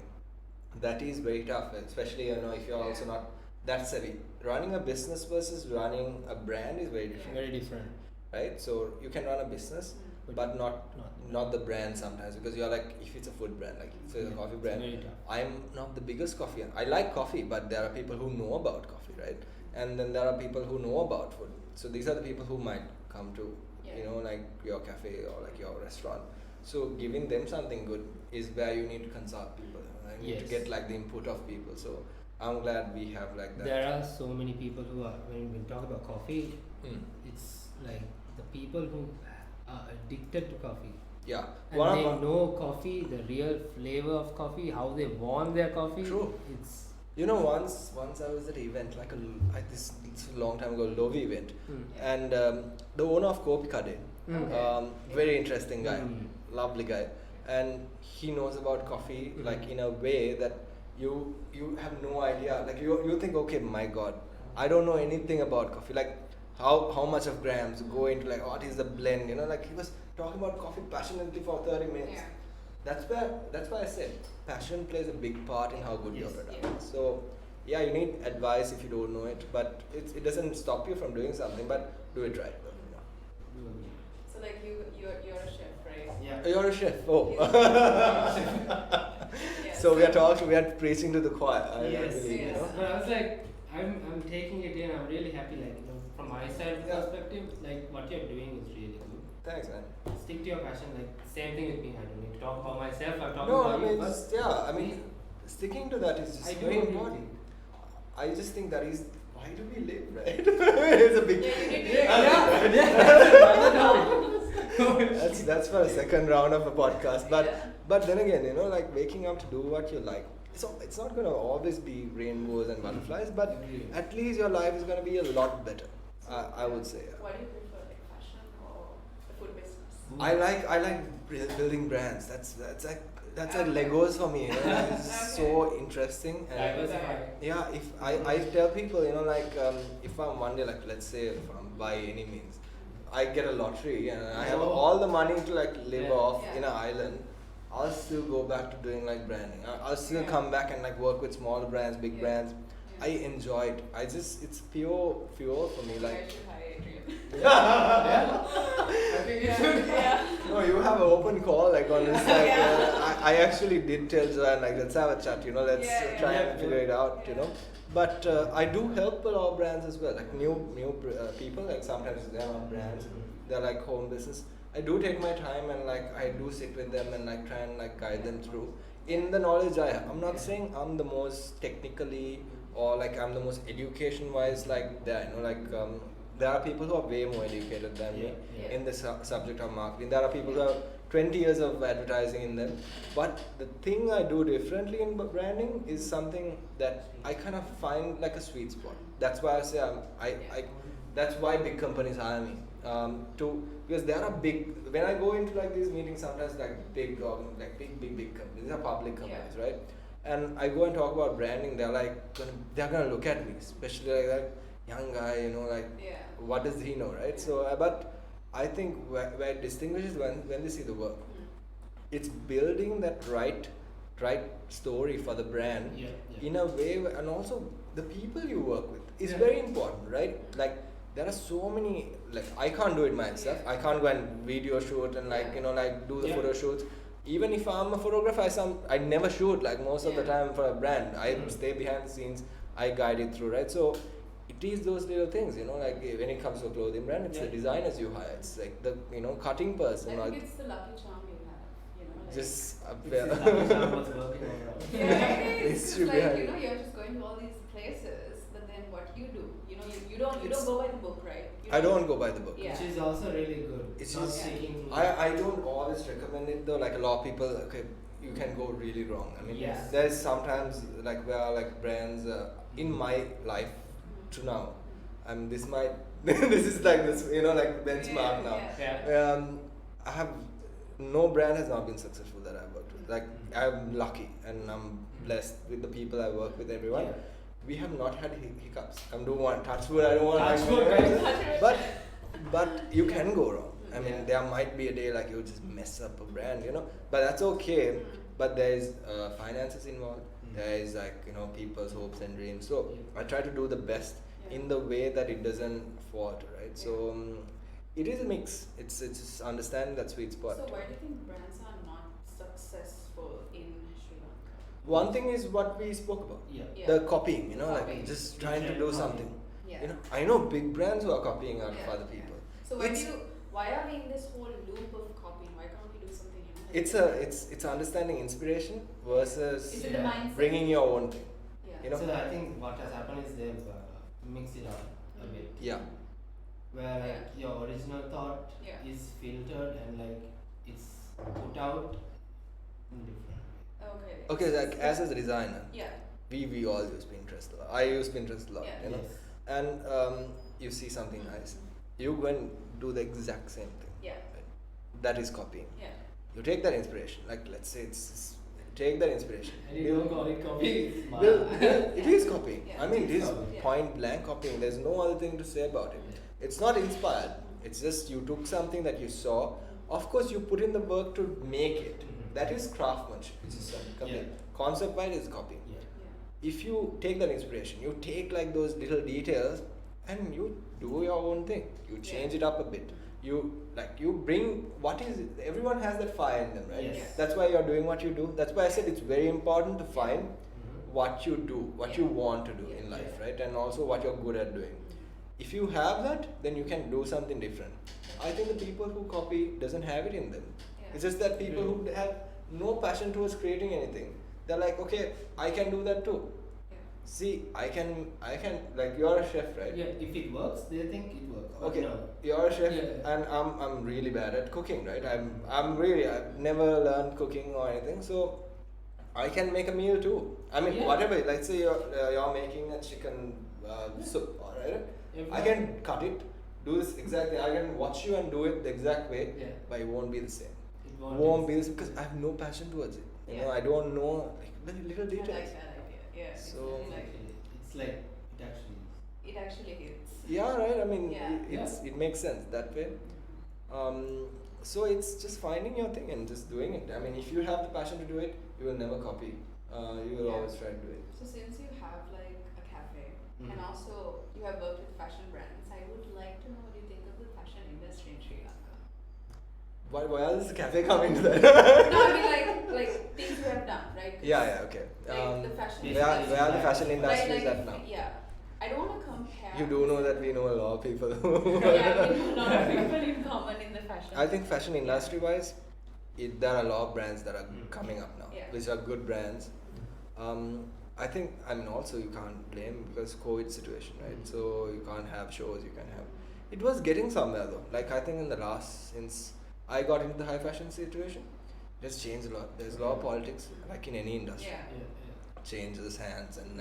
That is very tough, especially you know if you're also Yeah. not that savvy. Running a business versus running a brand is very different, Very different. right? So you can run a business, Mm. but not the brand sometimes because you're like if it's a food brand, like if it's a coffee brand. Very tough. I'm not the biggest coffee. I like coffee, but there are people who know about coffee, right? And then there are people who know about food. So these are the people who might come to, Yeah. you know, like your cafe or like your restaurant. So giving them something good is where you need to consult people. You need to Yes. get like the input of people. So I'm glad we have like that. There are so many people who are when we talk about coffee, Mm. it's like the people who are addicted to coffee. Yeah. And One they of know coffee, the real flavor of coffee, how they want their coffee. True. It's you know, once I was at an event like this a long time ago, Lovi event, and the owner of Kopikade, Okay. very interesting guy, Mm. lovely guy, and he knows about coffee Mhm. like in a way that you have no idea. Like you think, okay, my God, I don't know anything about coffee. Like how much of grams go into like what is the blend? You know, like he was talking about coffee passionately for 30 minutes. Yeah. That's why I said passion plays a big part in how good your Yes. product Yeah. is. So yeah, you need advice if you don't know it, but it doesn't stop you from doing something, but do it right. You know. So like you're a chef, right? Yeah. You're a chef. Oh. Yeah. So we are preaching to the choir. I Yes. believe, you Yes. know. But I was like, I'm taking it in. I'm really happy. Like you know, from my side Yeah. perspective, like what you're doing is really good. Thanks, man. Stick to your passion. Like same thing with me. I don't need to talk about myself. I'm talking No, about I mean, you. But just, yeah, I mean, sticking to that is just I do very agree with important. you. I just think that is why do we live, right? It's a big. Yeah, you need to That's for a second round of a podcast, but Yeah. but then again, you know, like waking up to do what you like. So it's not gonna always be rainbows and butterflies, but Agreed. at least your life is gonna be a lot better. I would say. Yeah. What do you prefer, like fashion or the food business? I like building brands. That's like Legos for me. You know? It's so interesting. And Diversify. yeah, if I tell people, you know, like if I'm one day, like let's say if I'm by any means, I get a lottery and I have Oh. all the money to like live Yeah. off Yeah. in an island, I'll still go back to doing like branding. I'll still Yeah. come back and like work with small brands, big Yeah. brands. Yeah. I enjoy it. It's pure for me. I Like should hire Adrian. I think it should. Yeah. no, you have an open call like on this. Like Yeah. I actually did tell Joanne like let's have a chat. You know, let's Yeah, try yeah. and figure it out. You Yeah. know. But I do help a lot of brands as well, like new people. Like sometimes they're not brands, they're like home business. I do take my time and like I do sit with them and like try and like guide them through in the knowledge I have. I'm not saying I'm the most technically or like I'm the most education wise like there. You know, like there are people who are way more educated than me Yeah. Yeah. in the subject of marketing. There are people who have 20 years of advertising in them. But the thing I do differently in branding is something that I kind of find like a sweet spot. That's why I say that's why big companies hire me. Because there are big, when I go into like these meetings, sometimes like big companies, these are public companies, right? And I go and talk about branding, they're gonna look at me, especially like that young guy, what does he know, right? So, but I think where it distinguishes when they see the work, it's building that right story for the brand in a way, and also the people you work with is very important, right? Like there are so many, like I can't do it myself. I can't go and video shoot and do the photo shoots. Even if I'm a photographer, I never shoot like most of the time for a brand. I stay behind the scenes. I guide it through, right? So it is those little things, like when it comes to a clothing brand, it's the designers you hire. It's like the cutting person. I think it's the lucky charm you have. Just Lucky charm was working around. It's like you're just going to all these places, but then what you do, you don't go by the book, right? I don't go by the book. Which is also really good. It's not just sticking. I don't always recommend it though. Like a lot of people, you can go really wrong. I mean, there's sometimes like where like brands in my life to now, this is like this, like benchmark now. I have no brand has not been successful that I've worked with. Like I'm lucky and I'm blessed with the people I work with. Everyone. Yeah. We have not had hiccups. I don't want touch wood. I don't want touch wood. But you can go wrong. I mean, there might be a day like you just mess up a brand, But that's okay. But there is finances involved. There is like people's hopes and dreams. So I try to do the best in the way that it doesn't falter, right? So it is a mix. It's just understanding that sweet spot. So why do you think brands are not successful in Sri Lanka? One thing is what we spoke about. The copying, like just trying to do something. I know big brands who are copying out of other people. So why are we in this whole loop of copying? Why can't we do something? It's understanding inspiration versus the mindset? bringing your own thing. So I think what has happened is they've mixed it up a bit. Yeah. Where like your original thought is filtered and like it's put out in different. Okay, like as a designer, we all use Pinterest a lot. I use Pinterest a lot, and you see something nice, you go and do the exact same thing. Right? That is copying. You take that inspiration, like let's say take that inspiration. And you don't call it copying. It is copying. I mean, it is point blank copying. There's no other thing to say about it. It's not inspired. It's just you took something that you saw. Of course, you put in the work to make it. That is craftsmanship. Which is copying. Concept-wise is copying. If you take that inspiration, you take like those little details and you do your own thing. You change it up a bit. You bring what is it? Everyone has that fire in them, right? Yes. That's why you're doing what you do. That's why I said it's very important to find what you do, what you want to do in life, right? And also what you're good at doing. If you have that, then you can do something different. I think the people who copy doesn't have it in them. It's just that people who have no passion towards creating anything, they're like, okay, I can do that too. See, I can like you're a chef, right? Yeah, if it works, they think it works. Okay, no. You're a chef, and I'm really bad at cooking, right? I've never learned cooking or anything, so I can make a meal too. I mean, whatever. Let's say you're making a chicken soup, alright? I can cut it, do this exactly. I can watch you and do it the exact way, but it won't be the same. It won't be the same because I have no passion towards it. You know, I don't know like the little details. I like that idea. Yeah. So it's like it actually hits. Yeah, right. I mean, it makes sense that way. So it's just finding your thing and just doing it. I mean, if you have the passion to do it, you will never copy. You will always try to do it. So since you have like a cafe and also you have worked with fashion brands, I would like to know what you think of the fashion industry in Sri Lanka. Why does the cafe come into that? No, I mean like things you have done, right? Okay. Like the fashion where are the fashion industry is at now? Yeah. I don't want to compare. You do know that we know a lot of people. Yeah, we know a lot of people in common in the fashion. I think fashion industry wise, there are a lot of brands that are coming up now, which are good brands. I think, also you can't blame because COVID situation, right? So you can't have shows, you can have. It was getting somewhere though. Like I think since I got into the high fashion situation, it has changed a lot. There's a lot of politics, like in any industry. Changes hands, and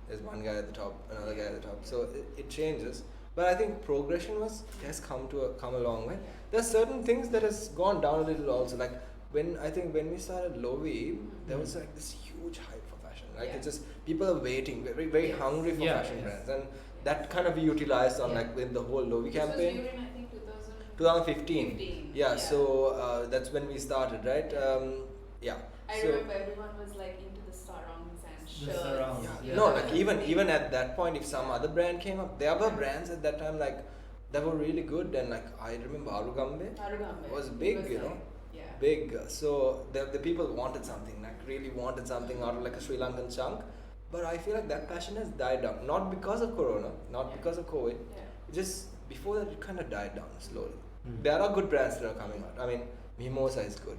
there's one guy at the top, another guy at the top. So it changes. But I think progression has come a long way. There's certain things that has gone down a little also. Like when we started Lovi, there was like this huge hype for fashion. Like it's just people are waiting, very very hungry for fashion brands, and that kind of we utilized on like with the whole Lovi campaign. This was during, I think, 2015. So that's when we started, right? I remember everyone was like into the sarongs and shirts. No, like even at that point, if some other brand came up, there were brands at that time like that were really good, and like I remember Arugambe was big, big. So the people wanted something, like really wanted something out of like a Sri Lankan chunk. But I feel like that passion has died down, not because of Corona, not because of COVID. Just before that, it kind of died down slowly. There are good brands that are coming out. I mean, Mimosa is good.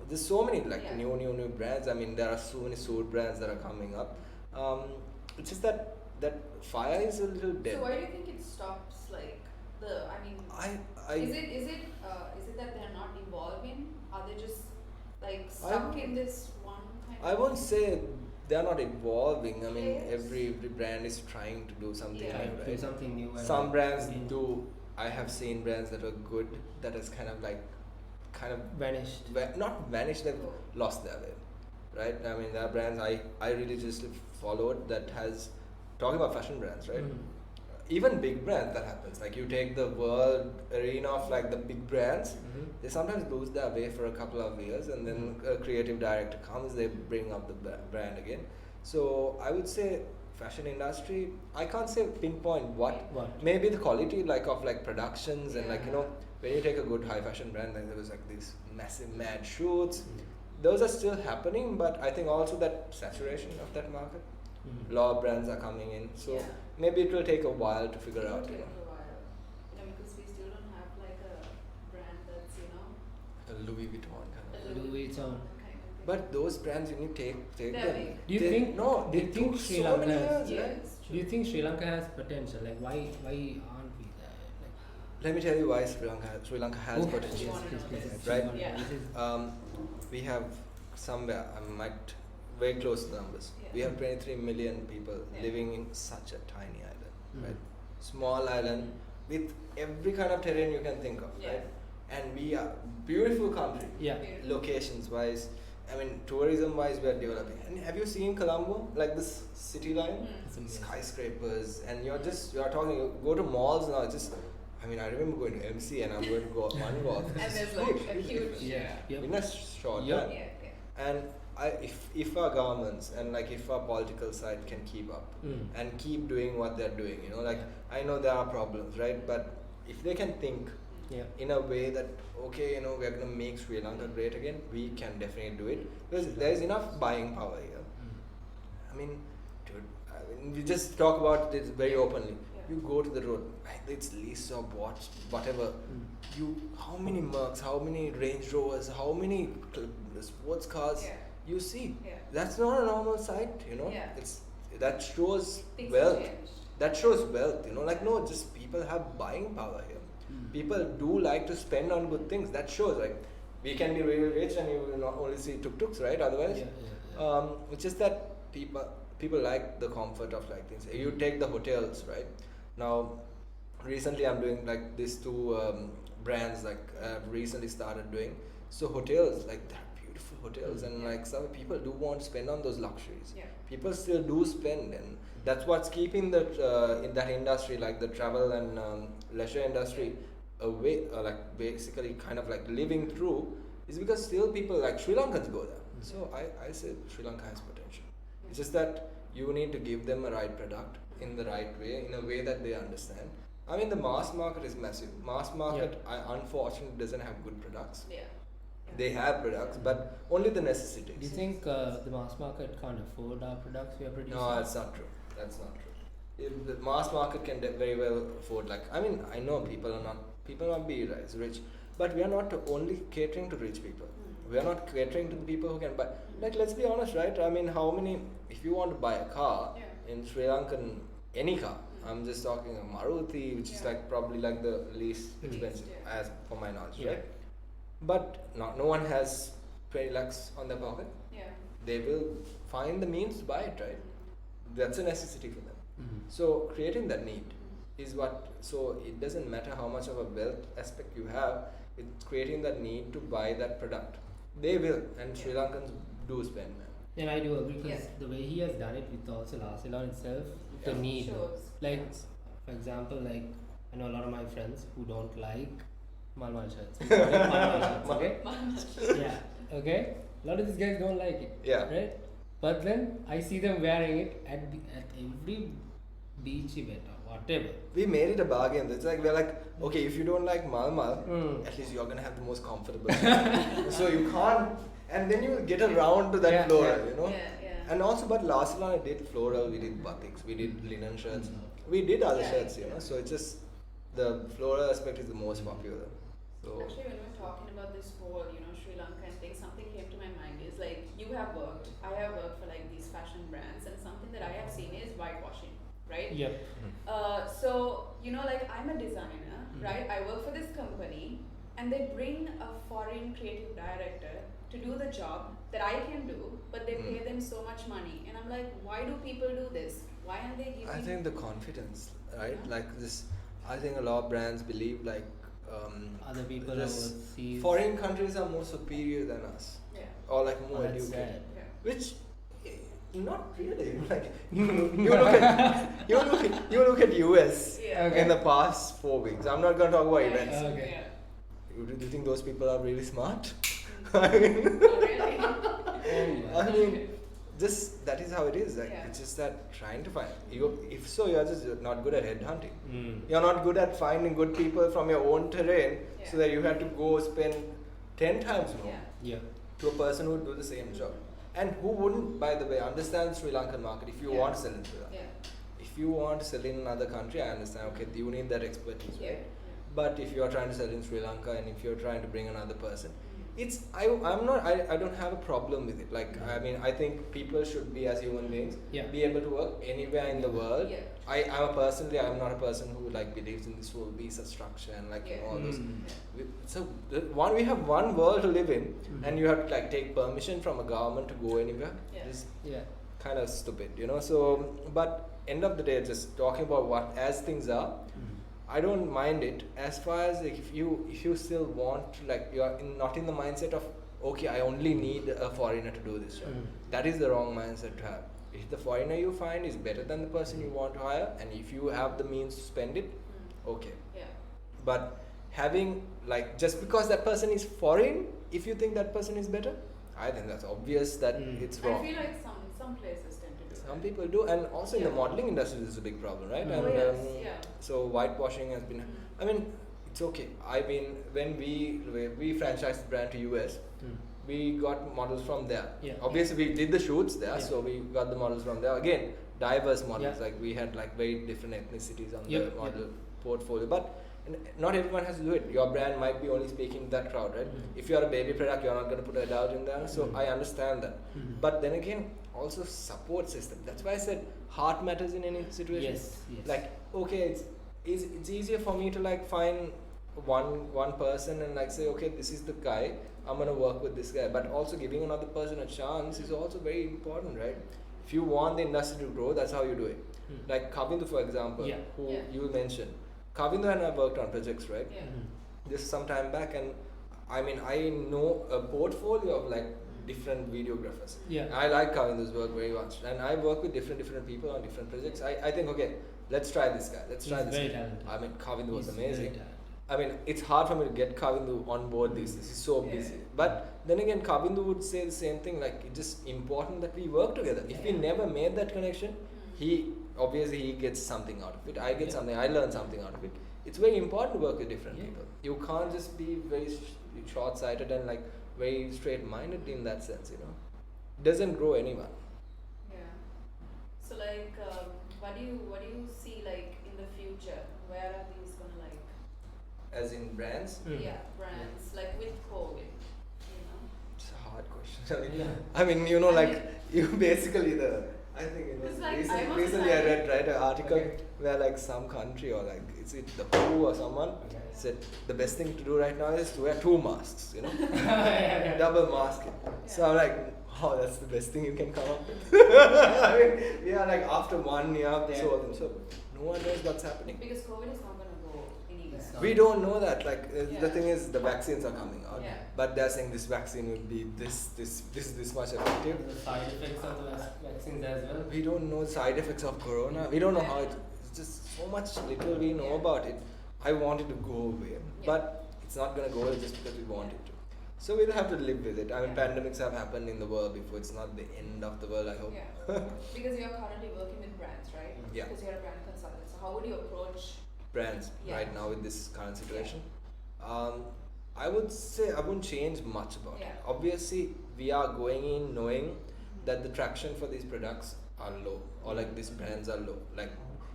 There's so many like new brands. I mean, there are so many suit brands that are coming up. It's just that fire is a little dead. So why do you think it stops? Like is it that they're not evolving? Are they just like stuck in this one kind of? I won't say they're not evolving. I mean, every brand is trying to do something new, right? Do something new. Some brands do. I have seen brands that are good that has kind of vanished. Not vanished, they've lost their way, right? I mean, there are brands I religiously followed that has, talking about fashion brands, right? Even big brands, that happens. Like you take the world arena of like the big brands, they sometimes lose their way for a couple of years, and then a creative director comes, they bring up the brand again. So I would say fashion industry, I can't say pinpoint what. Maybe the quality of productions and when you take a good high fashion brand, then there was like these massive mad shoots. Those are still happening, but I think also that saturation of that market, a lot of brands are coming in, so maybe it will take a while to figure out. Take a while, because we still don't have like a brand that's like a Louis Vuitton kind of. Louis Vuitton. But those brands, you need to take them. Big. Do you think Sri Lanka has? Do you think Sri Lanka has potential? Like why aren't we there? Let me tell you why Sri Lanka has potential. Right? We have somewhere, I might very close to the numbers. We have 23 million people living in such a tiny island, right? Small island with every kind of terrain you can think of, right? And we are beautiful country. Locations wise, I mean, tourism wise, we are developing. And have you seen Colombo? Like this city line, skyscrapers, and you go to malls now. I remember going to MC and I'm going to go one golf. And there's like a huge in a short time. And if our governments and if our political side can keep up and keep doing what they're doing, I know there are problems, right? But if they can think in a way that we're gonna make Sri Lanka great again, we can definitely do it because there's enough buying power here. I mean, dude, we just talk about it very openly. You go to the road, it's lease or watch, whatever. How many Mercs, how many Range Rovers, how many sports cars you see? That's not a normal sight, that shows wealth. That shows wealth, just people have buying power here. People do like to spend on good things. That shows, we can be really rich and you will not only see tuk-tuks, right? Otherwise, it's just that people like the comfort of things. You take the hotels, right? Now, recently I'm doing these two brands I've recently started doing. So hotels, they're beautiful hotels, and some people do want to spend on those luxuries. People still do spend, and that's what's keeping the in that industry, the travel and leisure industry, away, basically kind of living through, is because still people Sri Lankans go there. So I say Sri Lanka has potential. It's just that you need to give them a right product in the right way, in a way that they understand. I mean, the mass market is massive. Mass market, unfortunately, doesn't have good products. They have products, but only the necessities. Do you think the mass market can't afford our products we are producing? No, that's not true. That's not true. If the mass market can very well afford, I know people not be rich, but we are not only catering to rich people. We are not catering to the people who can buy. Let's be honest, right? I mean, how many, if you want to buy a car in Sri Lankan, any car, I'm just talking a Maruti, which is like probably like the least expensive as for my knowledge, right? But no one has 20 lakhs on their pocket. Yeah. They will find the means to buy it, right? That's a necessity for them. So creating that need is what. So it doesn't matter how much of a wealth aspect you have. It's creating that need to buy that product. They will, and Sri Lankans do spend, man. And I do agree because the way he has done it with also La Ceylon itself, the need. Shows. Like, for example, like I know a lot of my friends who don't like Malmal shirts. Malmal shirts, okay? Yeah. Okay. A lot of these guys don't like it. Yeah. Right. But then I see them wearing it at every beach event or whatever. We made it a bargain. It's like we're like, okay, if you don't like Malmal, at least you're gonna have the most comfortable. So you can't, and then you get around to that floral, you know. Yeah. And also, but last one I did floral. We did batiks. We did linen shirts. We did other shirts, you know. So it's just the floral aspect is the most popular. So actually, when we were talking about this whole, Sri Lanka and thing, something came to my mind is like you have worked. I have worked for like these fashion brands, and something that I have seen is whitewashing, right? Yep. So like I'm a designer, right? I work for this company, and they bring a foreign creative director to do the job that I can do, but they pay them so much money, and I'm like, why do people do this? Why aren't they giving? I think the confidence, right? Like this, I think a lot of brands believe like other people overseas. Foreign countries are more superior than us, or like more educated, which not really. Like you look at US in the past 4 weeks. I'm not gonna talk about events. Okay. Do you think those people are really smart? Not really. I mean, just that is how it is. Like it's just that trying to find you. If so, you're just not good at headhunting. You're not good at finding good people from your own terrain, so that you have to go spend 10 times more to a person who would do the same job. And who wouldn't, by the way, understand Sri Lankan market if you want to sell in Sri Lanka. If you want to sell in another country, I understand. Okay, you need that expertise, right? But if you are trying to sell in Sri Lanka and if you're trying to bring another person, I don't have a problem with it. Like I mean, I think people should be as human beings, be able to work anywhere in the world. I'm not a person who like believes in this whole visa structure and like all those. So we have one world to live in, and you have to like take permission from a government to go anywhere. It's kind of stupid, So, but end of the day, just talking about what as things are. I don't mind it as far as like if you still want to, like you're not in the mindset of okay, I only need a foreigner to do this job. That is the wrong mindset to have. If the foreigner you find is better than the person you want to hire, and if you have the means to spend it, okay. But having like just because that person is foreign, if you think that person is better, I think that's obvious that it's wrong. I feel like some places tend to do Some people do, and also in the modeling industry, this is a big problem, right? So whitewashing has been. I mean, it's okay. I mean, when we franchised the brand to US, we got models from there. Obviously, we did the shoots there, so we got the models from there. Again, diverse models. Like we had like very different ethnicities on the model portfolio, but. Not everyone has to do it. Your brand might be only speaking to that crowd, right? If you're a baby product, you're not going to put an adult in there. So I understand that. But then again, also support system. That's why I said heart matters in any situation. Like, okay, it's easier for me to like find one person and like say, okay, this is the guy. I'm going to work with this guy. But also giving another person a chance is also very important, right? If you want the industry to grow, that's how you do it. Like Kavindu, for example, who you mentioned. Kavindu and I worked on projects, right? This some time back, and I mean, I know a portfolio of like different videographers. I like Kavindu's work very much, and I work with different people on different projects. I think, okay, let's try this guy. Let's try this guy. Talented. I mean, Kavindu was amazing. I mean, it's hard for me to get Kavindu on board these days. He's so busy. But then again, Kavindu would say the same thing. Like, it's just important that we work together. If we never made that connection, obviously he gets something out of it. I get something. I learn something out of it. It's very important to work with different people. You can't just be very short-sighted and like very straight-minded in that sense. Doesn't grow anyone. So like, what do you see like in the future? Where are these gonna like? As in brands? Brands like with COVID. It's a hard question. I mean, like you basically I think it was Like, recently I read an article where like some country or like is it the WHO or someone said the best thing to do right now is to wear 2 masks, you know, double mask. So I'm like, oh, that's the best thing you can come up with. I mean, yeah, like after 1 year, so no one knows what's happening. Because COVID is not going to go anywhere. We don't know that. Like the thing is, the vaccines are coming out, but they're saying this vaccine will be this much effective. The side effects of the vaccines as well. We don't know the side effects of corona. We don't know how it's just so much little we know about it. I want it to go away, but it's not gonna go away just because we want it to. So we'll have to live with it. I mean, pandemics have happened in the world before. It's not the end of the world, I hope. Because you're currently working with brands, right? Yeah. Because you're a brand consultant. So how would you approach brands right now with this current situation? I would say I wouldn't change much about it. Obviously, we are going in knowing that the traction for these products are low, or like these brands are low. Like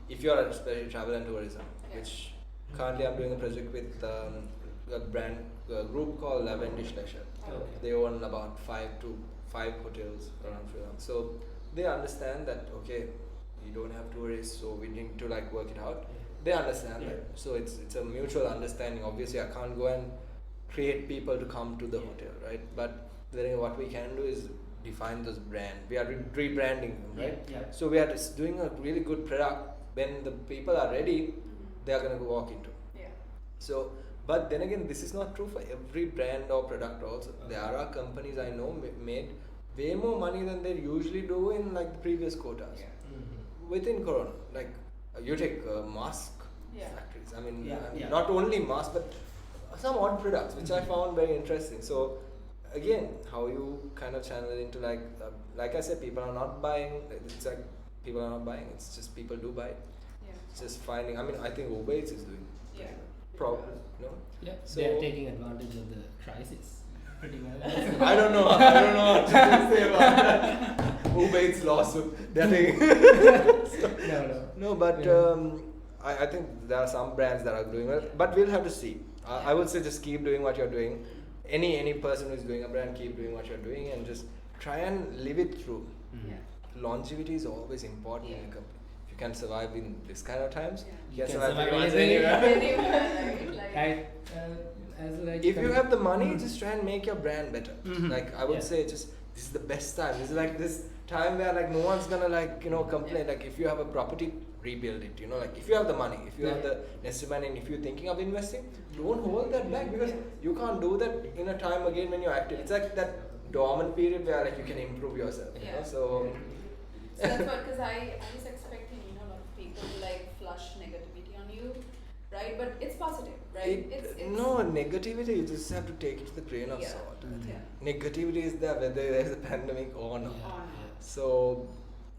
if you are especially travel and tourism, which currently I'm doing a project with a group called Lavendish Leisure. They own about 5 hotels around Sri Lanka. So they understand that you don't have tourists, so we need to like work it out. They understand that. So it's a mutual understanding. Obviously, I can't go and create people to come to the hotel, right? But then what we can do is define those brands. We are rebranding them, right? So we are just doing a really good product. When the people are ready, they are gonna walk into. So, but then again, this is not true for every brand or product also. There are companies I know made way more money than they usually do in like the previous quotas. Within Corona, like you take mask factories. I mean, not only masks, but some odd products, which I found very interesting. So, again, how you kind of channel it into like I said, people are not buying. It's like people are not buying. It's just people do buy. It's just finding. I mean, I think Uber Eats is doing. Probably, no? Yeah, so they are taking advantage of the crisis pretty well. I don't know what to say about that. Uber Eats lawsuit. They're taking. No, but I think there are some brands that are doing well, but we'll have to see. I would say just keep doing what you're doing. Any person who's doing a brand, keep doing what you're doing and just try and live it through. Longevity is always important in a company. You can survive in this kind of times. You can survive anywhere. If you have the money, just try and make your brand better. Like I would say, just this is the best time. This is like this time where like no one's gonna complain. Like if you have a property, rebuild it. Like if you have the money, if you have the necessary money, and if you're thinking of investing, don't hold that back because you can't do that in a time again when you're active. It's like that dormant period where like you can improve yourself. So that's what, because I was expecting a lot of people to like flush negativity on you, right? But it's positive, right? It's no negativity. You just have to take it with a grain of salt. Negativity is there whether there's a pandemic or not. So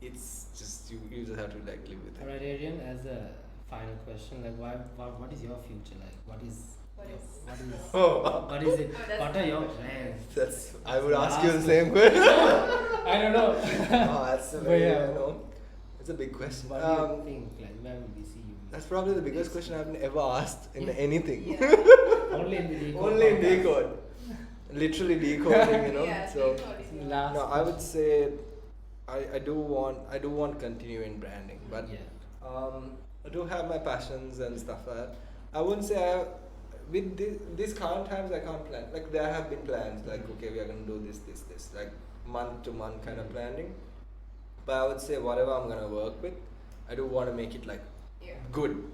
it's just you just have to like live with it. Alright, Adrian. As a final question, like what is your future like? What is it? What are your plans? I would ask you the same question. I don't know. That's a very, it's a big question. What do you think? Like, where will we see you? That's probably the biggest question I've ever asked in anything. Only in the decode. Only in decode. Literally decoding, So no, I would say I do want to continue in branding, but I do have my passions and stuff like that. I wouldn't say with these current times I can't plan. Like there have been plans like we are gonna do this, like month to month kind of planning. But I would say whatever I'm gonna work with, I do want to make it like good,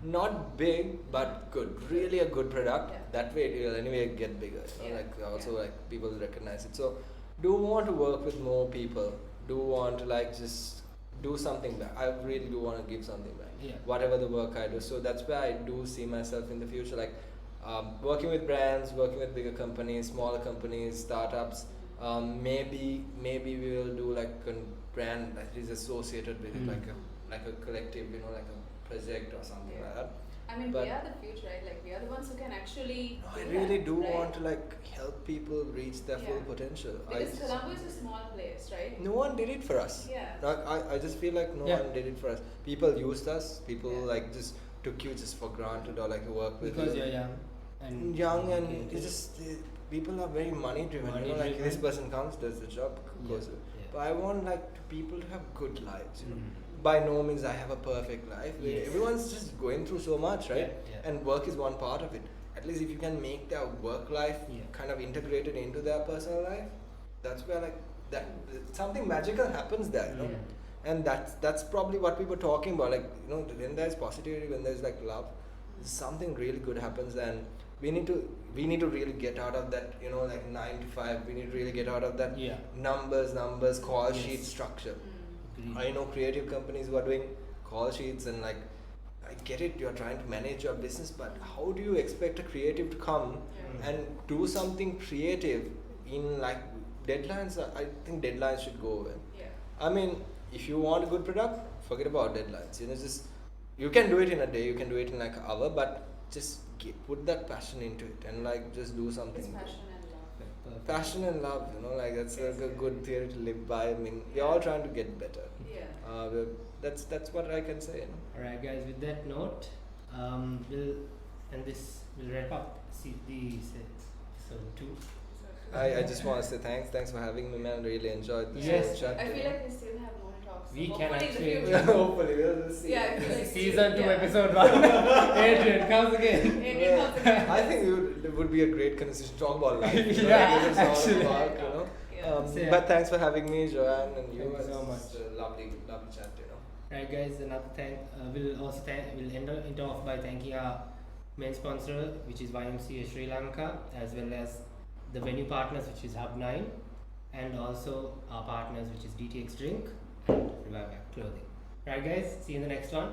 not big but good. Really a good product. That way it will anyway get bigger. Like people recognize it. So do want to work with more people. Do want to like just do something back. I really do want to give something back. Whatever the work I do. So that's where I do see myself in the future. Like working with brands, working with bigger companies, smaller companies, startups. Maybe we will do like a brand that is associated with it, like a collective, like a project or something like that. I mean, we are the future, right? Like we are the ones who can actually. I really do want to like help people reach their full potential. Because Colombo is a small place, right? No one did it for us. I just feel like no one did it for us. People used us. People like just took you just for granted or like work with because you. you're young and it's just people are very money driven. Like this person comes, does the job, goes. but I want like people to have good lives. You know, by no means I have a perfect life. Yes. Everyone's just going through so much, right? Yeah. And work is one part of it. At least if you can make their work life kind of integrated into their personal life, that's where like that something magical happens there, you know. And that's probably what we were talking about. Like, you know, when there's positivity, when there's like love, something really good happens, and we need to really get out of that, you know, like 9 to 5. We need to really get out of that numbers, call sheet structure. I know creative companies who are doing call sheets, and like, I get it, you're trying to manage your business, but how do you expect a creative to come and do something creative in like deadlines? I think deadlines should go away. I mean, if you want a good product, forget about deadlines. You know, just you can do it in a day, you can do it in like an hour, but just put that passion into it and like just do something. It's passion and love. Passion and love, you know, like that's like a good theory to live by. I mean, we're all trying to get better. That's what I can say. You know? Alright, guys. With that note, we'll wrap up the episode 2. I just want to say thanks for having me, man. Really enjoyed this Yes. chat. I feel like we still have more talks. We Hopefully can in the actually- future. Hopefully, we'll see. Yeah, I feel like Season 2, yeah. episode 1. Adrian comes again. Adrian comes again. I think it would be a great conversation to talk about life. You know, Yeah, like, it's all actually. about, you know. Yeah. But thanks for having me, Joanne, and you. Thank you so It's much. a lovely chat, you know. Right, guys. Another we'll end it off by thanking our main sponsor, which is YMCA Sri Lanka, as well as the venue partners, which is Hub 9, and also our partners, which is DTX Drink and Revive Clothing. Right, guys. See you in the next one.